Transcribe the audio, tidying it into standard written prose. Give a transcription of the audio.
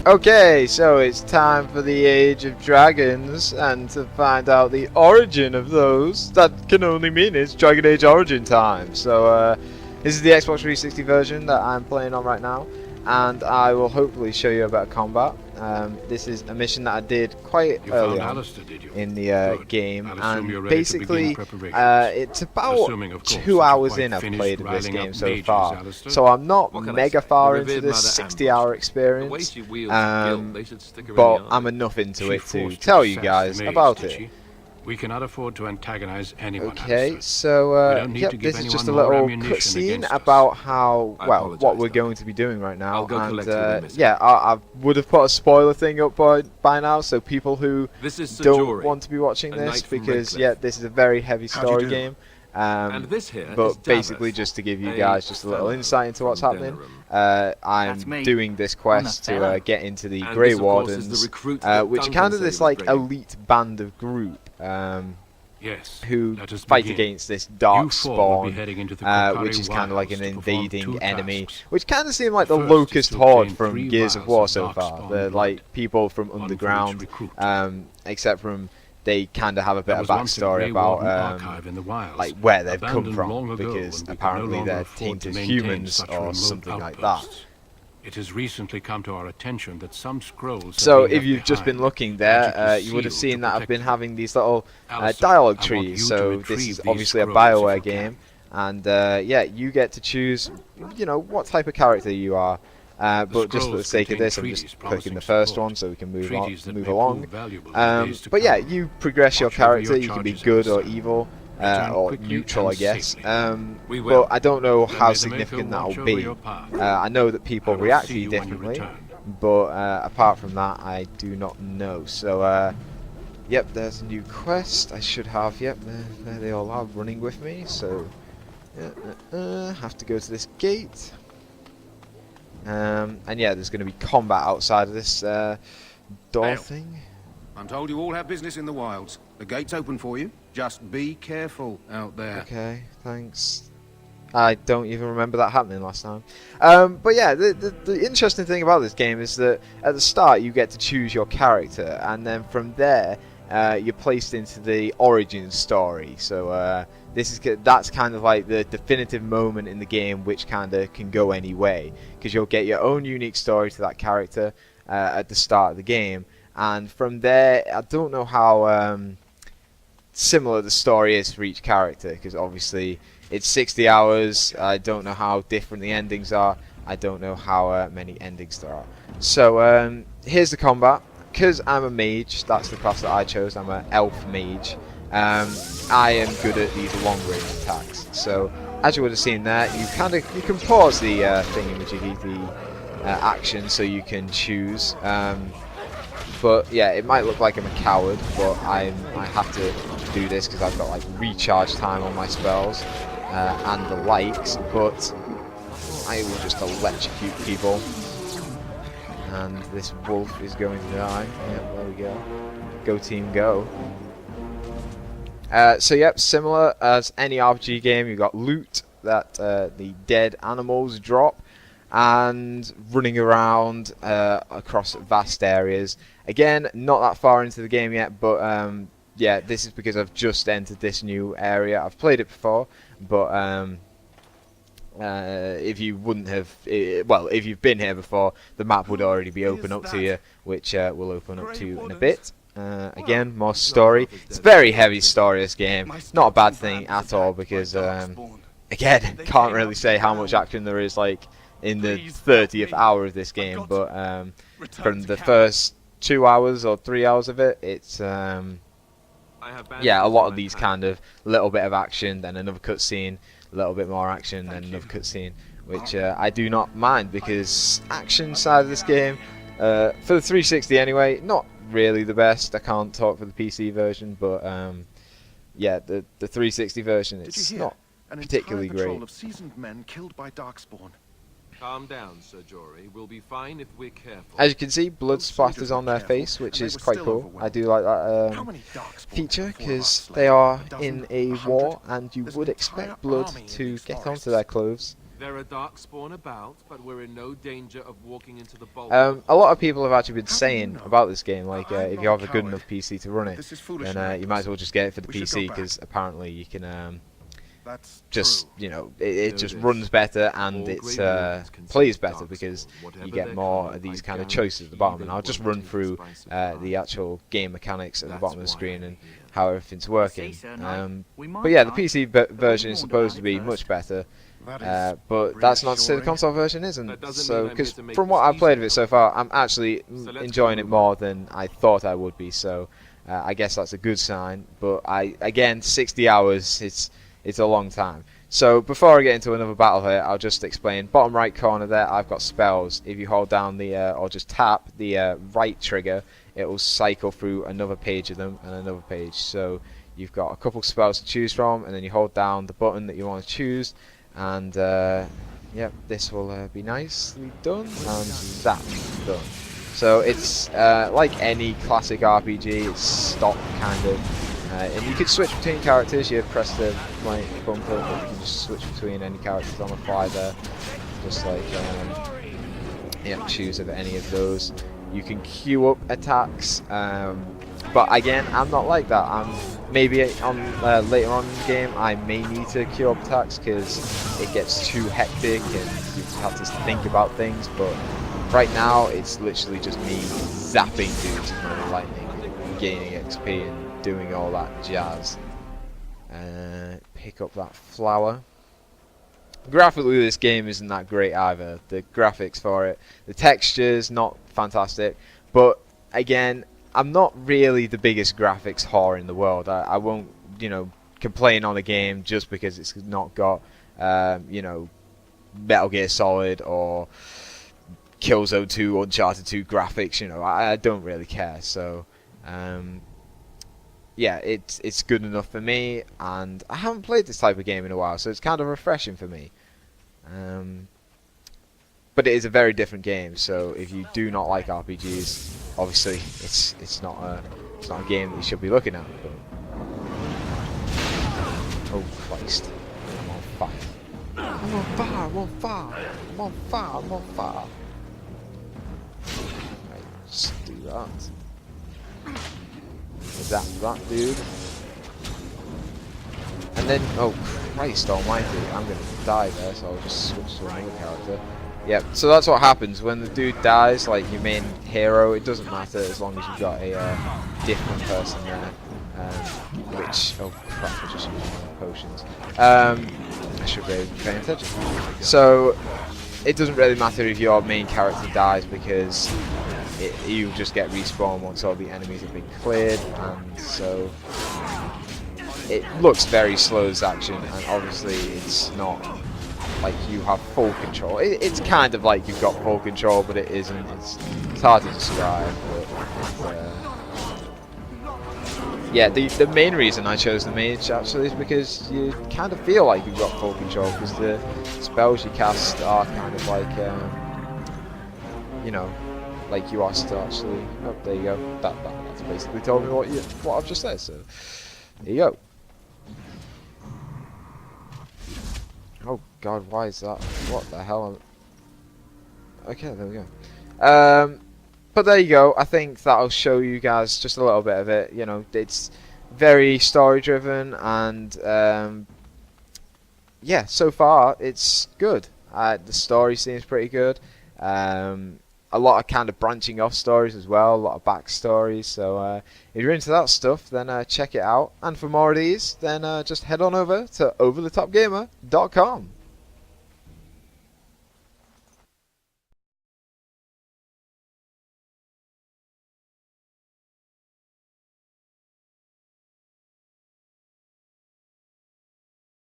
Okay, so it's time for the Age of Dragons, and to find out the origin of those, that can only mean it's Dragon Age Origin time. So this is the Xbox 360 version that I'm playing on right now, and I will hopefully show you about combat. This is a mission that I did quite early on in the game, and basically it's about 2 hours in I've played this game so far, so I'm not mega far into this 60-hour experience, but I'm enough into it to tell you guys about it. We cannot afford to antagonize anyone. Okay, so yep, this is just a little cutscene about how, well, what we're going to be doing right now. And yeah, I would have put a spoiler thing up by now, so people who don't want to be watching this, because yeah, this is a very heavy story game. But basically, just to give you guys just a little insight into what's happening, I'm doing this quest to get into the Grey Wardens, which are kind of this like elite band of group who fight against this dark spawn, which is kind of like an invading enemy, which kind of seem like the Locust Horde from Gears of War so far. They're like people from underground, except from they kind of have a bit of backstory about like where they've come from, because apparently they're tainted humans or something like that. It has recently come to our attention that some scrolls. So if you've just been looking there, you would have seen that I've been having these little dialogue trees. So this is obviously a BioWare game, and yeah, you get to choose, you know, what type of character you are. But just for the sake of this, I'm just clicking the first one so we can move along. But yeah, you progress your character. You can be good or evil, or neutral, I guess. But I don't know how significant that will be. I know that people react to you differently, but apart from that, I do not know. So yep, there's a new quest. I should have. Yep, there they all are running with me. So have to go to this gate. And yeah, there's going to be combat outside of this door thing. I'm told you all have business in the wilds. The gate's open for you. Just be careful out there. Okay, thanks. I don't even remember that happening last time. But yeah, the interesting thing about this game is that at the start you get to choose your character, and then from there you're placed into the origin story. So that's kind of like the definitive moment in the game, which kind of can go any way, because you'll get your own unique story to that character at the start of the game, and from there, I don't know how similar the story is for each character, because obviously it's 60 hours. I don't know how different the endings are. I don't know how many endings there are. So here's the combat. Because I'm a mage, that's the class that I chose. I'm an elf mage. I am good at these long range attacks. So as you would have seen there, you can pause the thingamajiggy, the action, so you can choose. But yeah, it might look like I'm a coward, but I have to do this because I've got like recharge time on my spells and the likes. But I will just electrocute people. And this wolf is going to die. Yep, there we go. Go team, go. So yep, similar as any RPG game, you've got loot that the dead animals drop, and running around across vast areas. Again, not that far into the game yet, but yeah, this is because I've just entered this new area. I've played it before, but if you wouldn't have, well, if you've been here before, the map would already be open up to you, which we'll open up to in a bit. Again, more story. It's a very heavy story, this game. Not a bad thing at all, because again, can't really say how much action there is like in the 30th hour of this game, but from the first 2 hours or 3 hours of it, it's yeah, a lot of these kind of little bit of action, then another cutscene, a little bit more action, then another cutscene, which I do not mind, because action side of this game, for the 360 anyway, not really the best. I can't talk for the PC version, but yeah, the 360 version, it's not particularly great. Of seasoned men killed by Darkspawn. Calm down, Sir Jory. We'll be fine if we're careful. As you can see, blood splatters on their face, which is quite cool. I do like that feature, because they are in a war, and you would expect blood to get onto their clothes. There are darkspawn about, but we're in no danger of walking into the bolt. A lot of people have actually been How do you saying know? about this game, like I'm if not you have a a good coward. enough PC to run it, This is foolish. then enough. you might as well just get it for the We should PC, go back. because apparently you can That's just, true. you know, it Know just this. runs better, and All it's great lords consider plays better darkspawn, because whatever you get their more color, of these I kind of choices at the bottom. And I'll just run guarantee through they won't taste the the actual game mechanics at the That's bottom of the why screen I'm and here. how everything's working. so, Knight. We might But yeah, the not, PC but we version is warned supposed about to be it much first. better. That is But that's not to say the reassuring. console version isn't. That doesn't So, mean I'm here because to make from this what I've played of easy, it so far, I'm actually So let's enjoying get it moving. more than I thought I would be. So, I guess that's a good sign. But again, 60 hours, it's a long time. So before I get into another battle here, I'll just explain. Bottom right corner there, I've got spells. If you hold down the or just tap the right trigger, it will cycle through another page of them and another page. So you've got a couple spells to choose from, and then you hold down the button that you want to choose, and yep, this will be nicely done, and that's done. So it's like any classic RPG, it's stock kind of. And you can switch between characters. You press the right bumper, but you can just switch between any characters on the fly there. Just like yeah, choose of any of those. You can queue up attacks, but again, I'm not like that. Maybe on later on in the game, I may need to queue up attacks because it gets too hectic and you have to think about things. But right now, it's literally just me zapping dudes with lightning, gaining XP and doing all that jazz. Pick up that flower. Graphically, this game isn't that great either. The graphics for it, the textures, not fantastic. But again, I'm not really the biggest graphics whore in the world. I won't, you know, complain on a game just because it's not got, you know, Metal Gear Solid or Killzone 2 or Uncharted 2 graphics. You know, I don't really care. So. Yeah, it's good enough for me, and I haven't played this type of game in a while, so it's kind of refreshing for me. But it is a very different game, so if you do not like RPGs, obviously it's not a game that you should be looking at. But oh Christ, I'm on fire! I'm on fire! I'm on fire! I'm on fire! I'm on fire! Right, just do that. Zap that dude. And then, oh Christ almighty, I'm gonna die there, so I'll just switch to another character. Yep, so that's what happens when the dude dies, like your main hero. It doesn't matter as long as you've got a different person there. Which, oh crap, I just used my potions. I should be paying attention. So, it doesn't really matter if your main character dies because you just get respawned once all the enemies have been cleared, and so it looks very slow as action, and obviously it's not like you have full control. It's kind of like you've got full control, but it isn't. It's hard to describe. But yeah, the main reason I chose the mage actually is because you kind of feel like you've got full control, because the spells you cast are kind of like, you know, like you are still actually. Oh, there you go. That's basically told me what I've just said. So there you go. Oh God, why is that? What the hell? Okay, there we go. But there you go. I think that'll show you guys just a little bit of it. You know, it's very story driven, and yeah, so far it's good. The story seems pretty good. A lot of kind of branching off stories as well, a lot of backstories. So if you're into that stuff, then check it out. And for more of these, then just head on over to overthetopgamer.com.